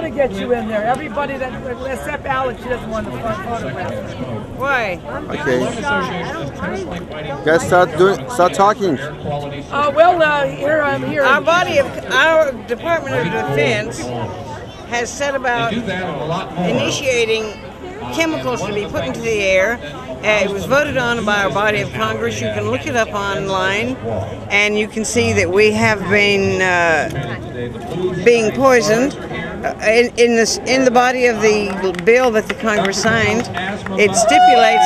to get you in there. Everybody that, except Alex, she doesn't want the front photograph. Why? Okay. Guys, start talking. Here I'm here. Our Department of Defense has set about initiating chemicals to be put into the air. It was voted on by our body of Congress. You can look it up online, and you can see that we have been being poisoned. In the body of the bill that the Congress signed, it stipulates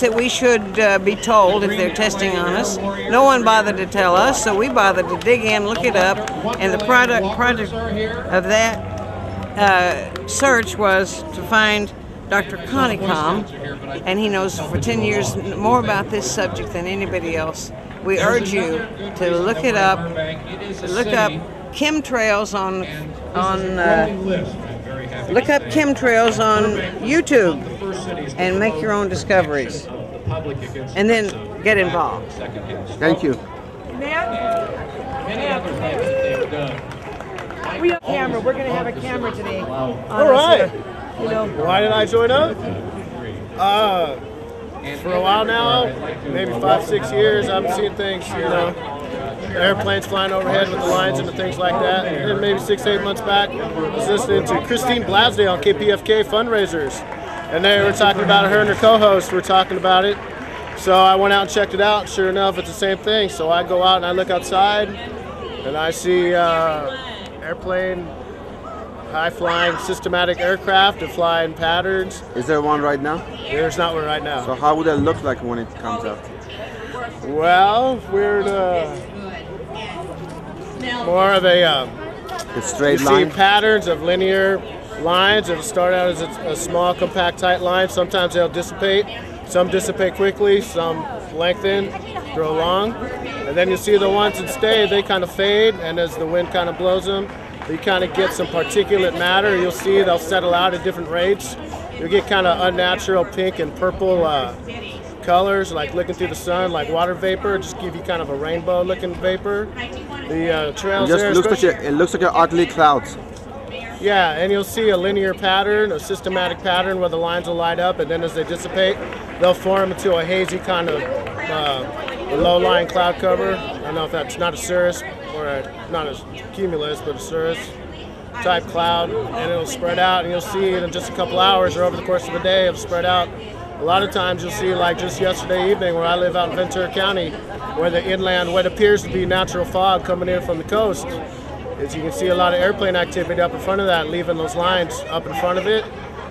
that we should be told if they're testing on us. No one bothered to tell us, so we bothered to dig in, look it up, and the product of that search was to find Dr. Connicom, and he knows for 10 years more about this subject than anybody else. We urge you to look it up. Look up chemtrails on YouTube and make your own discoveries, and then get involved. Thank you. We have a camera. We're going to have a camera today. All right. You know. Why did I join up? For a while now, maybe 5-6 years, I've seen things, you know, airplanes flying overhead with the lines and things like that. And then maybe 6-8 months back, I was listening to Christine Blasdale on KPFK Fundraisers. And they were talking about it, her and her co-host were talking about it. So I went out and checked it out. Sure enough, it's the same thing. So I go out and I look outside and I see airplane, high-flying systematic aircraft that fly in patterns. Is there one right now? There's not one right now. So how would it look like when it comes out? Well, we're more of a straight you line? see patterns of linear lines. It'll start out as a small, compact, tight line. Sometimes they'll dissipate. Some dissipate quickly, some lengthen, grow long. And then you see the ones that stay, they kind of fade, and as the wind kind of blows them, you kind of get some particulate matter. You'll see they'll settle out at different rates. You'll get kind of unnatural pink and purple colors, like looking through the sun, like water vapor. Just give you kind of a rainbow-looking vapor. The trails there, it looks like an ugly clouds. Yeah, and you'll see a linear pattern, a systematic pattern where the lines will light up, and then as they dissipate, they'll form into a hazy kind of low-lying cloud cover. I don't know if that's not a cirrus or not a cumulus, but a cirrus type cloud, and it'll spread out, and you'll see it in just a couple hours or over the course of a day. It'll spread out. A lot of times you'll see, like just yesterday evening where I live out in Ventura County, where the inland, what appears to be natural fog coming in from the coast, is you can see a lot of airplane activity up in front of that, leaving those lines up in front of it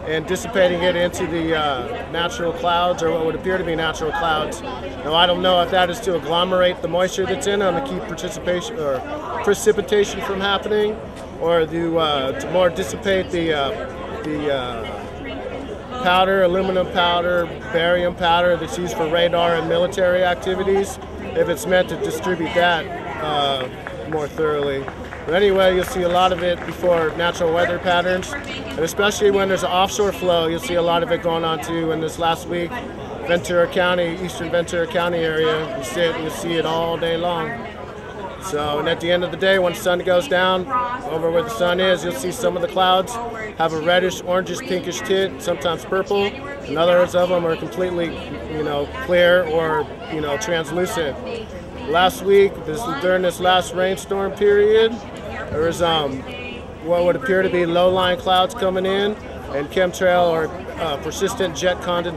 and dissipating it into the natural clouds, or what would appear to be natural clouds. Now I don't know if that is to agglomerate the moisture that's in them to keep precipitation from happening, or to more dissipate the powder, aluminum powder, barium powder that's used for radar and military activities, if it's meant to distribute that more thoroughly. But anyway, you'll see a lot of it before natural weather patterns, and especially when there's an offshore flow, you'll see a lot of it going on too. In this last week, Ventura County, eastern Ventura County area, you see it all day long. So, and at the end of the day, when the sun goes down, over where the sun is, you'll see some of the clouds have a reddish, orangish, pinkish tint, sometimes purple, and others of them are completely, clear or, translucent. Last week, during this last rainstorm period, there was what would appear to be low-lying clouds coming in, and chemtrail or persistent jet contrail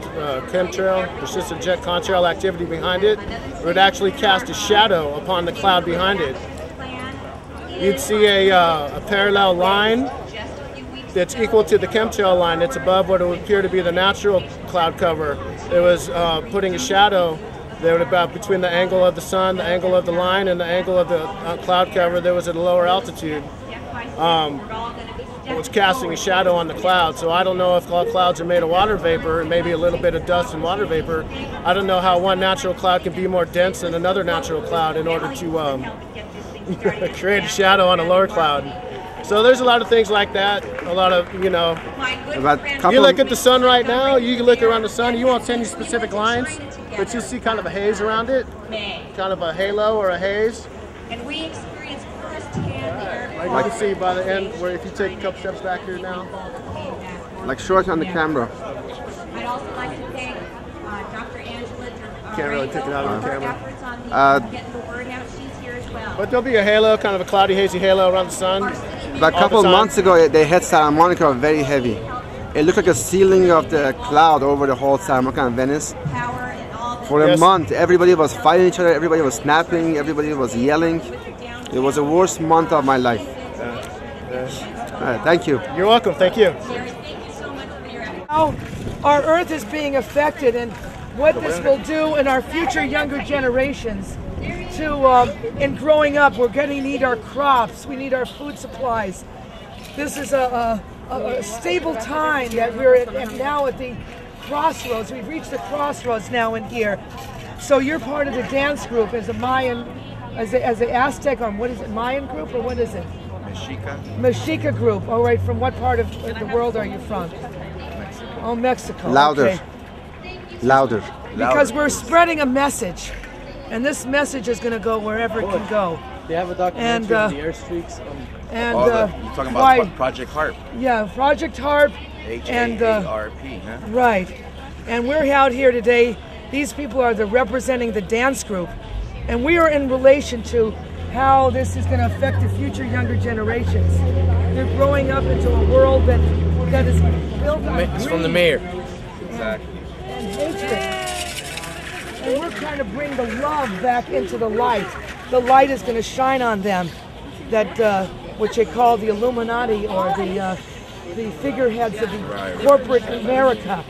activity behind it. It would actually cast a shadow upon the cloud behind it. You'd see a parallel line that's equal to the chemtrail line that's above what would appear to be the natural cloud cover. It was putting a shadow there about between the angle of the sun, the angle of the line, and the angle of the cloud cover that was at a lower altitude. It was casting a shadow on the cloud. So I don't know if all clouds are made of water vapor and maybe a little bit of dust and water vapor. I don't know how one natural cloud can be more dense than another natural cloud in order to create a shadow on a lower cloud. So there's a lot of things like that. A lot of, you look at the sun right now, you can look around the sun, you won't see any specific lines, but you'll see kind of a haze around it, kind of a halo or a haze. And we experience firsthand the Like you can see by the end, where if you take a couple steps back here now. Like short on the camera. I'd also like to thank Dr. Angela. Can't really take it out of the camera. Getting the word out. She's here as well. But there'll be a halo, kind of a cloudy, hazy halo around the sun. But a couple months ago, they had Santa Monica very heavy. It looked like a ceiling of the cloud over the whole Santa Monica and Venice. For a month, everybody was fighting each other, everybody was snapping, everybody was yelling. It was the worst month of my life. Thank you. You're welcome. Thank you. Now, our Earth is being affected, and what this will do in our future younger generations. In growing up, we're going to need our crops. We need our food supplies. This is a stable time that we're at now at the crossroads. We've reached the crossroads now in here. So you're part of the dance group as a Mayan, as an Aztec, or what is it, Mayan group, or what is it? Mexica group. All right, from what part of the world are you from? Mexico. Oh, Mexico. Louder. Okay. Louder. Because we're spreading a message, and this message is going to go wherever it can go. They have a documentary on the airstreaks. You're talking about Project HARP. Yeah, Project HARP. H-A-A-R-P, huh? Right. And we're out here today. These people are representing the dance group. And we are in relation to how this is going to affect the future younger generations. They're growing up into a world that is built on It's from the mayor. Exactly. And hatred. And we're trying to bring the love back into the light. The light is going to shine on them. That which they call the Illuminati, or the figureheads of the corporate America,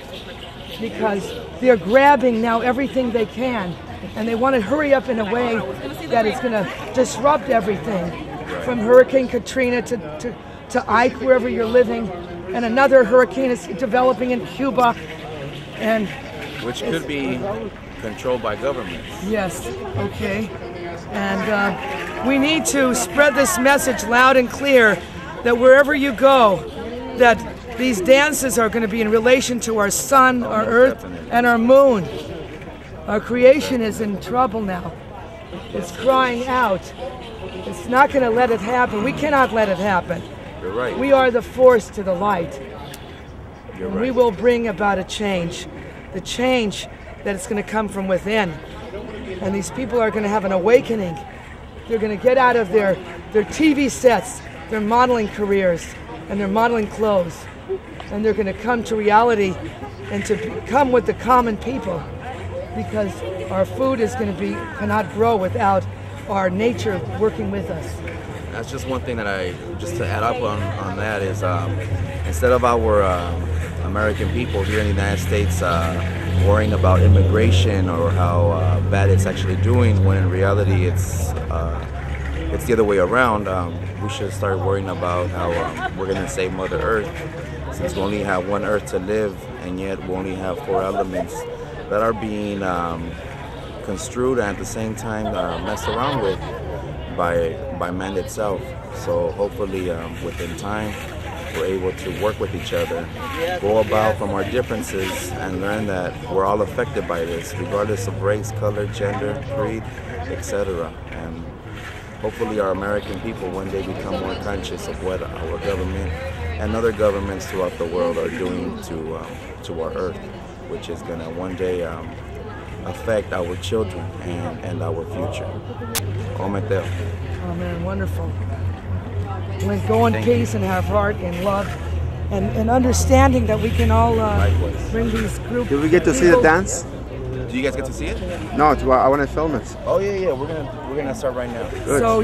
because they're grabbing now everything they can, and they want to hurry up in a way that is going to disrupt everything, from Hurricane Katrina to Ike, wherever you're living, and another hurricane is developing in Cuba, and which could be controlled by governments. Yes. Okay. And we need to spread this message loud and clear that wherever you go, that these dances are going to be in relation to our sun, our earth, and our moon. Our creation is in trouble now. It's crying out. It's not going to let it happen. We cannot let it happen. You're right. We are the force to the light. You're and right. we will bring about a change. The change that is going to come from within. And these people are going to have an awakening. They're going to get out of their TV sets, their modeling careers, and their modeling clothes. And they're going to come to reality and to come with the common people. Because our food is going to cannot grow without our nature working with us. That's just one thing that just to add up on that is, instead of our American people here in the United States worrying about immigration or how bad it's actually doing, when in reality it's the other way around. We should start worrying about how we're going to save Mother Earth, since we only have one Earth to live, and yet we only have 4 elements that are being construed and at the same time messed around with by man itself. So hopefully within time we're able to work with each other, go about from our differences, and learn that we're all affected by this, regardless of race, color, gender, creed, etc. And hopefully our American people one day become more conscious of what our government and other governments throughout the world are doing to our earth, which is going to one day affect our children and our future. Ometeo. Oh man, wonderful. Let's go in peace and have heart and love and understanding that we can all bring these groups. Do we get to see the dance? Do you guys get to see it? No, I want to film it. Oh yeah, we're gonna start right now. Good. So